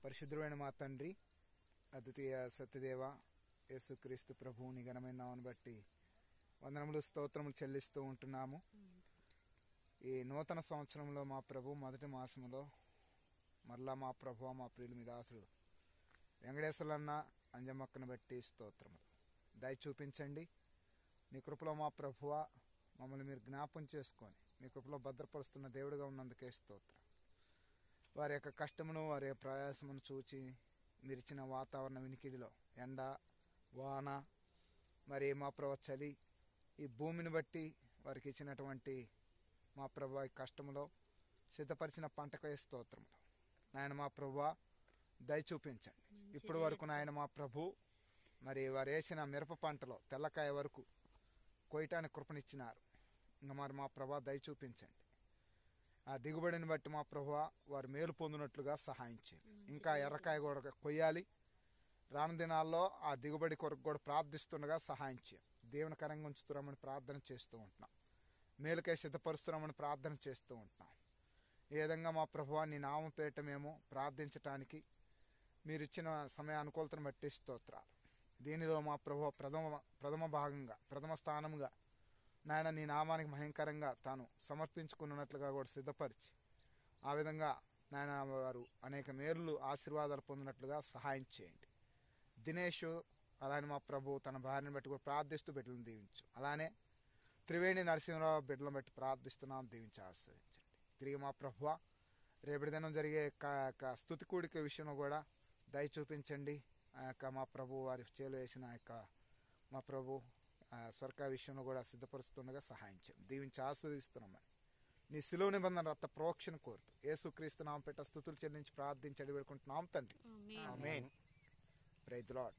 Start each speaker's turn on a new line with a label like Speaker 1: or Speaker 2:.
Speaker 1: పరిశుద్ధమైన మా తండ్రి, అద్వితీయ సత్యదేవ యేసుక్రీస్తు ప్రభువుని ఘనమైన నామమును బట్టి వందనములు స్తోత్రములు చెల్లిస్తూ ఉంటున్నాము. ఈ నూతన సంవత్సరంలో మా ప్రభు మొదటి మాసములో మరలా మా ప్రభు మా ప్రియులు మీ దాసుడు వెంకటేశ్వరన్న అంజమ్మక్కను బట్టి స్తోత్రములు. దయ చూపించండి. నీ కృపలో మా ప్రభువ మమ్మల్ని మీరు జ్ఞాపం చేసుకొని మీ కృపలో భద్రపరుస్తున్న దేవుడిగా ఉన్నందుకే స్తోత్రం. వారి యొక్క కష్టమును వారి యొక్క ప్రయాసమును చూచి మీరు ఇచ్చిన వాతావరణ వినికిడిలో ఎండ వాన మరి మా ప్రభు చలి ఈ భూమిని బట్టి వారికి ఇచ్చినటువంటి మా ప్రభు కష్టములో సిద్ధపరిచిన పంటకై స్తోత్రములు. నాయన మా ప్రభువా దయ చూపించండి. ఇప్పటి వరకు నాయన మా ప్రభు మరి వారు వేసిన మిరప పంటలో తెల్లకాయ వరకు కొయ్యటానికి కృపనిచ్చినారు. ఇంకా మరి మా ప్రభా దయ చూపించండి. ఆ దిగుబడిని బట్టి మా ప్రభువా వారు మేలు పొందినట్లుగా సహాయం చేయండి. ఇంకా ఎర్రకాయ కూడా కొయ్యాలి. రాను దినాల్లో ఆ దిగుబడి కొరకు కూడా ప్రార్థిస్తుండగా సహాయం చేయండి. దేవునికరంగా ఉంచుతున్నామని ప్రార్థన చేస్తూ ఉంటున్నాం. మేలుకై సిద్ధపరుస్తున్నామని ప్రార్థన చేస్తూ ఉంటున్నాం. ఈ విధంగా మా ప్రభువా నీ నామం పేరిట మేము ప్రార్థించటానికి మీరు ఇచ్చిన సమయ అనుకూలతను బట్టి స్తోత్రాలు. దీనిలో మా ప్రభువా ప్రథమ స్థానముగా నాయన నీ నామానికి భయంకరంగా తాను సమర్పించుకున్నట్లుగా కూడా సిద్ధపరిచి ఆ విధంగా నాయన వారు అనేక మేలు ఆశీర్వాదాలు పొందినట్లుగా సహాయం చేయండి. దినేష్ అలానే మా ప్రభు తన భార్యను బట్టి కూడా ప్రార్థిస్తూ బిడ్డలను దీవించు. అలానే త్రివేణి నరసింహరావు బిడ్డలను బట్టి ప్రార్థిస్తున్నాం, దీవించి ఆశ్రయించండి. తిరిగి మా ప్రభువ రేపటి దినం జరిగే స్తుతి కూడిక విషయంలో కూడా దయ చూపించండి. ఆ యొక్క మా ప్రభు వారి చేలు వేసిన యొక్క మా ప్రభు స్వర్గ విషయంలో కూడా సిద్ధపరుస్తుండగా సహాయం చేయండి. దీవించి ఆశీర్వదిస్తున్నామని నీ శిలువ నిబంధన రక్త ప్రోక్షణ కోరుతూ యేసుక్రీస్తు నామం పెట్ట స్తుతులు చెల్లించి ప్రార్థించి అడిగి పెడుకుంటున్నాం తండ్రి. ఆమేన్. Praise the lord.